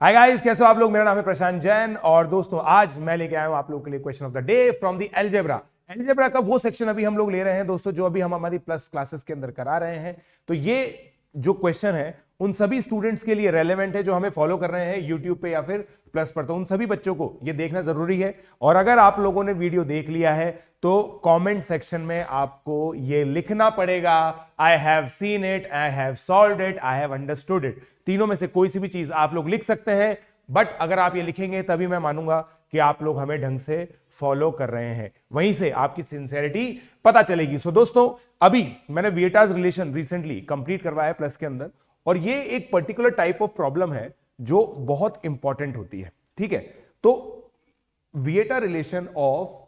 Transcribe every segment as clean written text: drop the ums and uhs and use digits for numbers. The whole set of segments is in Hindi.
हाय गाइस, कैसे हो आप लोग। मेरा नाम है प्रशांत जैन और दोस्तों आज मैं लेके आया हूं आप लोगों के लिए question of the day from the algebra. Algebra का वो सेक्शन अभी हम लोग ले रहे हैं दोस्तों, जो अभी हम हमारी प्लस क्लासेस के अंदर करा रहे हैं। तो ये जो क्वेश्चन है उन सभी स्टूडेंट्स के लिए रेलेवेंट है जो हमें फॉलो कर रहे हैं यूट्यूब पे या फिर प्लस पर। तो उन सभी बच्चों को ये देखना जरूरी है। और अगर आप लोगों ने वीडियो देख लिया है तो कमेंट सेक्शन में आपको ये लिखना पड़ेगा, I have seen it, I have solved it, I have understood it. तीनों में से कोई सी भी चीज आप लोग लिख सकते हैं, बट अगर आप ये लिखेंगे तभी मैं मानूंगा कि आप लोग हमें ढंग से फॉलो कर रहे हैं, वहीं से आपकी सिंसेरिटी पता चलेगी। सो दोस्तों, अभी मैंने विएटाज रिलेशन रिसेंटली कंप्लीट करवाया है प्लस के अंदर, और ये एक पर्टिकुलर टाइप ऑफ प्रॉब्लम है जो बहुत इंपॉर्टेंट होती है। ठीक है, तो विएटा रिलेशन ऑफ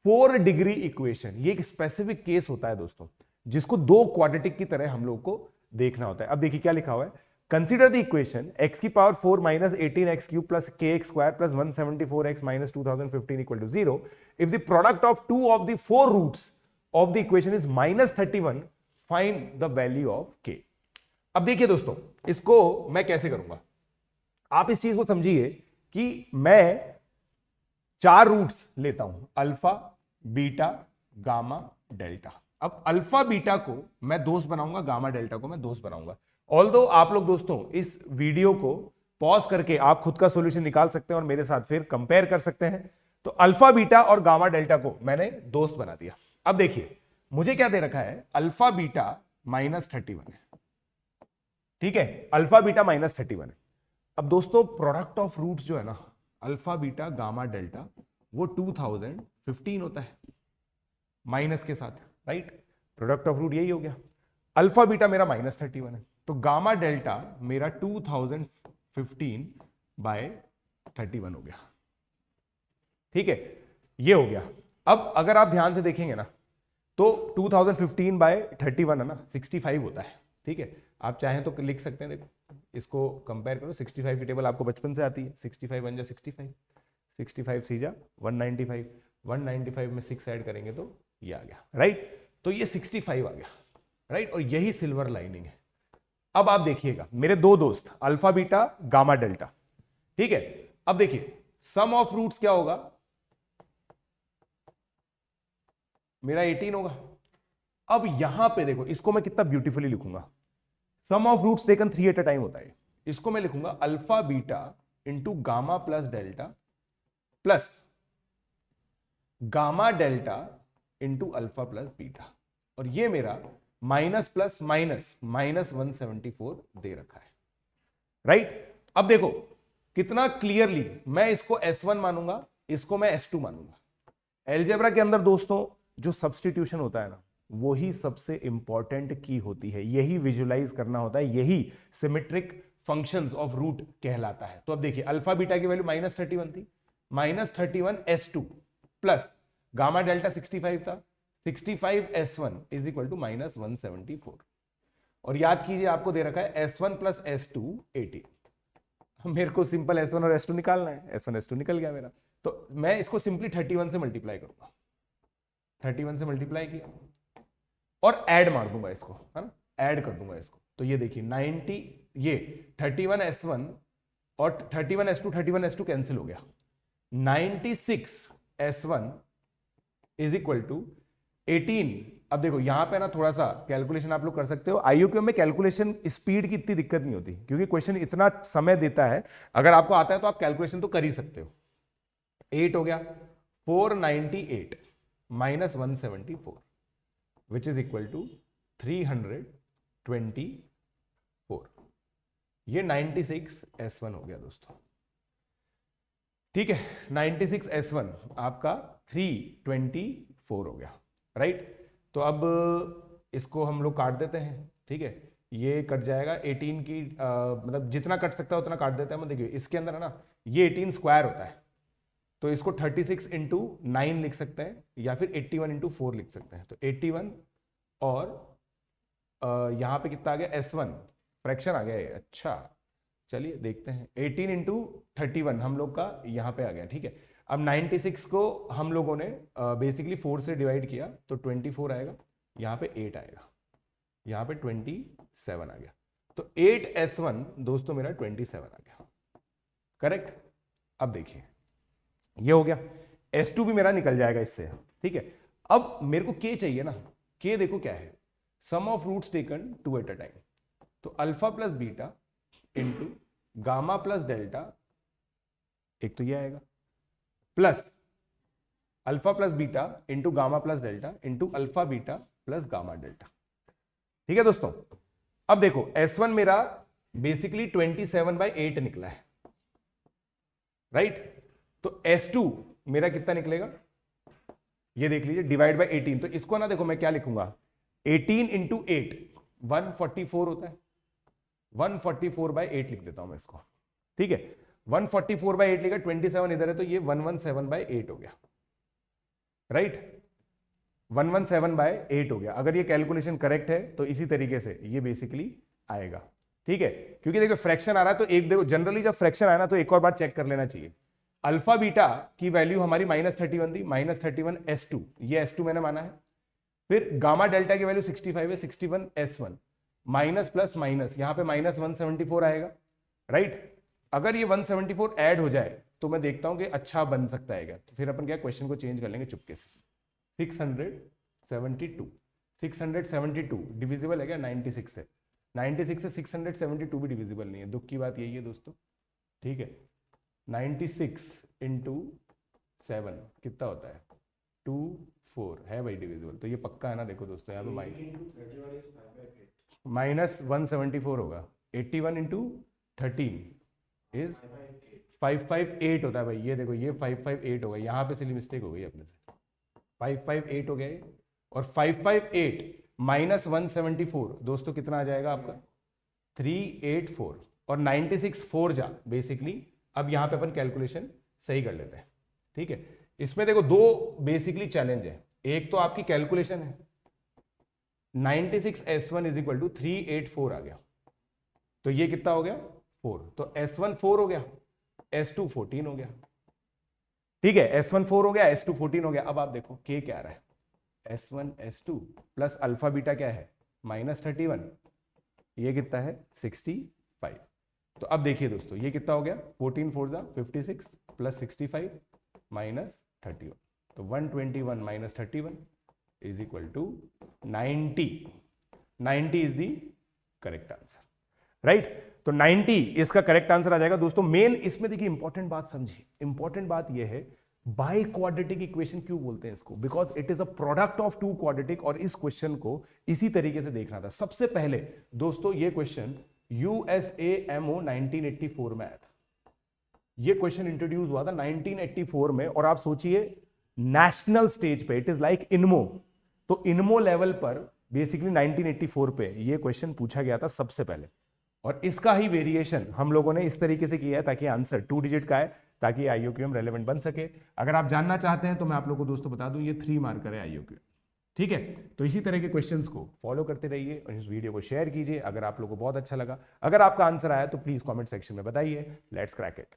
4 डिग्री इक्वेशन, ये एक स्पेसिफिक केस होता है दोस्तों, जिसको दो क्वाड्रेटिक की तरह हम लोग को देखना होता है। अब देखिए क्या लिखा हुआ है, कंसिडर द इक्वेशन x की power 4 minus 18x cube plus kx square plus 174x minus 2015 equal to 0 if the product of two of the 4 roots of the equation is minus 31, find the value of k। अब देखिए दोस्तों, इसको मैं कैसे करूंगा, आप इस चीज को समझिए कि मैं 4 रूट्स लेता हूं, अल्फा, बीटा, गामा, डेल्टा। अब अल्फा बीटा को मैं दोस्त बनाऊंगा, गामा डेल्टा को मैं दोस्त बनाऊंगा। ऑल्दो आप लोग दोस्तों इस वीडियो को पॉज करके आप खुद का सॉल्यूशन निकाल सकते हैं और मेरे साथ फिर कंपेयर कर सकते हैं। तो अल्फा बीटा और गामा डेल्टा को मैंने दोस्त बना दिया। अब देखिए मुझे क्या दे रखा है, अल्फा बीटा माइनस 31 है। ठीक है, अल्फा बीटा माइनस 31 है। अब दोस्तों प्रोडक्ट ऑफ रूट्स जो है ना, अल्फा बीटा गामा डेल्टा, वो 2015 होता है माइनस के साथ, राइट। प्रोडक्ट ऑफ रूट यही हो गया। अल्फा बीटा मेरा माइनस 31 है, तो गामा डेल्टा मेरा 2015 बाय 31 हो गया। ठीक है, ये हो गया। अब अगर आप ध्यान से देखेंगे ना, तो 2015 बाय 31 है ना, 65 होता है। ठीक है, आप चाहें तो लिख सकते हैं, देखो इसको कंपेयर करो, 65 की टेबल आपको बचपन से आती है, 65 बन जा 65, 65 सी जा 195, 195 में 6 ऐड करेंगे तो ये आ गया, राइट। तो ये 65 आ गया, राइट, और यही सिल्वर लाइनिंग है। अब आप देखिएगा मेरे दो दोस्त अल्फा बीटा गामा डेल्टा, ठीक है। अब देखिए सम ऑफ रूट्स क्या होगा, मेरा 18 होगा। अब यहां पे देखो, इसको मैं कितना ब्यूटीफुली लिखूंगा, sum of roots taken 3 at a time होता है। इसको मैं लिखूंगा alpha beta into gamma plus delta plus gamma delta into alpha plus beta, और ये मेरा माइनस प्लस माइनस माइनस 174 दे रखा है, राइट। अब देखो कितना क्लियरली मैं इसको S1 मानूंगा, इसको मैं S2 मानूंगा। अलजेब्रा के अंदर दोस्तों जो सब्स्टिट्यूशन होता है ना, वही सबसे इंपॉर्टेंट की होती है, यही विजुलाइज करना होता है, यही सिमेट्रिक फंक्शंस ऑफ रूट कहलाता है। तो अब देखिए अल्फा बीटा की वैल्यू माइनस 31 थी, minus 31 S2 plus gamma delta 65 था, 65 S1 is equal to minus 174। और याद कीजिए आपको दे रखा है S1 प्लस S2 80। मेरे को सिंपल S1 और S2 निकालना है, S1 S2 निकल गया मेरा। तो मैं इसको सिंपली 31 से मल्टीप्लाई करूंगा, 31 से मल्टीप्लाई किया और ऐड मार दूंगा इसको, है ना, ऐड कर दूंगा इसको। तो ये देखिए 90, ये 31 S1 और 31 S2, 31 S2 कैंसिल हो गया, 96 S1 इज इक्वल टू 18। अब देखो यहां पे ना थोड़ा सा कैलकुलेशन आप लोग कर सकते हो, आईयूक्यू में कैलकुलेशन स्पीड की इतनी दिक्कत नहीं होती, क्योंकि क्वेश्चन इतना समय देता है, अगर आपको आता है तो आप कैलकुलेशन तो कर ही सकते हो। 8 हो गया, 498 minus 174 which is equal to 324। ये 96 S1 हो गया दोस्तों। ठीक है, 96 S1 आपका 324 हो गया, राइट। तो अब इसको हम लोग काट देते हैं, ठीक है, ये कट जाएगा 18 की मतलब जितना कट सकता है उतना काट देते हैं। देखिए इसके अंदर है ना, ये 18 स्क्वायर होता है, तो इसको 36 इंटू 9 लिख सकते हैं, या फिर 81 इंटू 4 लिख सकते हैं। तो 81 और यहां पे कितना आ गया, S1 फ्रैक्शन आ गया है। अच्छा चलिए देखते हैं, 18 इंटू 31 हम लोग का यहाँ पे आ गया, ठीक है। अब 96 को हम लोगों ने बेसिकली 4 से डिवाइड किया तो 24 आएगा, यहाँ पे 8 आएगा, यहाँ पे 27 आ गया। तो 8 S1 दोस्तों मेरा 27 आ गया, करेक्ट। अब देखिए ये हो गया, S2 भी मेरा निकल जाएगा इससे, ठीक है। अब मेरे को K चाहिए ना, K देखो क्या है, sum of roots taken 2 at a time. तो alpha plus beta into gamma plus delta, एक तो ये आएगा, plus alpha plus beta into gamma plus delta into alpha beta plus gamma delta. ठीक है दोस्तों, अब देखो S1 मेरा बेसिकली 27/8 निकला है, राइट। तो S2 मेरा कितना निकलेगा, ये देख लीजिए, डिवाइड बाय 18। तो इसको ना देखो मैं क्या लिखूंगा, 18 इंटू 8 144 होता है, 144/8 लिख देता हूं मैं इसको, ठीक है। 144/8 लिखा, 27 इधर है तो ये 117/8 हो गया, राइट। 117/8 हो गया। अगर ये कैलकुलेशन करेक्ट है तो इसी तरीके से ये बेसिकली आएगा, ठीक है। क्योंकि देखो फ्रैक्शन आ रहा है तो एक देखो, जनरली जब फ्रैक्शन आया ना तो एक और बार चेक कर लेना चाहिए। अल्फा बीटा की वैल्यू हमारी -31 थी, -31 S2, ये S2 मैंने माना है। फिर गामा डेल्टा की वैल्यू 65 है, 61 S1, माइनस प्लस माइनस, यहां पे -174 आएगा, राइट। अगर ये 174 ऐड हो जाए तो मैं देखता हूं कि अच्छा बन सकता है क्या, तो फिर अपन क्या क्वेश्चन को चेंज कर लेंगे चुपके से। 672 डिविजिबल है क्या 96 से, 96 से 672 भी डिविजिबल नहीं है, दुख की बात यही है दोस्तों, ठीक है। 96 इंटू 7 कितना होता है, 24 है भाई डिविजिबल, तो ये पक्का है ना। देखो दोस्तों यहाँ पे -174 होगा, 81 इंटू 13 इज 558 होता है भाई, ये देखो ये 558 होगा, यहाँ पे सिली मिस्टेक हो गई अपने से, 558 हो गया ये, और 558 माइनस 174 दोस्तों कितना आ जाएगा आपका, 384, और 96 4 जा बेसिकली। अब यहाँ पे अपन कैलकुलेशन सही कर लेते हैं, ठीक है। इसमें देखो दो बेसिकली चैलेंज है, एक तो आपकी कैलकुलेशन है, 96 S1 इज इक्वल टू 384 आ गया, तो ये कितना हो गया 4, तो S1 4 हो गया, S2 14 हो गया, ठीक है। S1 4 हो गया, S2 14 हो गया। अब आप देखो K क्या आ रहा है, S1 S2 plus alpha beta क्या है -31, ये कितना है 65। तो अब देखिए दोस्तों ये कितना हो गया, 14 4 जा 56 प्लस 65 माइनस 31, तो 121 minus 31 is equal to 90। 90 is the correct answer, right. तो 90 इसका करेक्ट आंसर आ जाएगा दोस्तों। मेन इसमें देखिए इंपॉर्टेंट बात समझिए, इंपॉर्टेंट बात यह है बाई क्वाड्रेटिक इक्वेशन क्यों बोलते हैं इसको, because it is a product of two quadratic, और इस क्वेश्चन को इसी तरीके से देखना था। सबसे पहले दोस्तों ये क्वेश्चन USAMO 1984 में आया था, ये क्वेश्चन इंट्रोड्यूस हुआ था 1984 में, और आप सोचिए नेशनल स्टेज पे, इट इज लाइक इनमो, तो इनमो लेवल पर बेसिकली 1984 पे ये क्वेश्चन पूछा गया था सबसे पहले, और इसका ही वेरिएशन हम लोगों ने इस तरीके से किया है ताकि आंसर 2 डिजिट का है, ताकि IUQM रेलेवेंट बन सके। अगर आप जानना चाहते हैं तो मैं आप लोगों को दोस्तों बता दूं, ये 3 मार्कर है IUQM, ठीक है। तो इसी तरह के क्वेश्चंस को फॉलो करते रहिए और इस वीडियो को शेयर कीजिए अगर आप लोगों को बहुत अच्छा लगा। अगर आपका आंसर आया तो प्लीज कमेंट सेक्शन में बताइए। Let's crack it.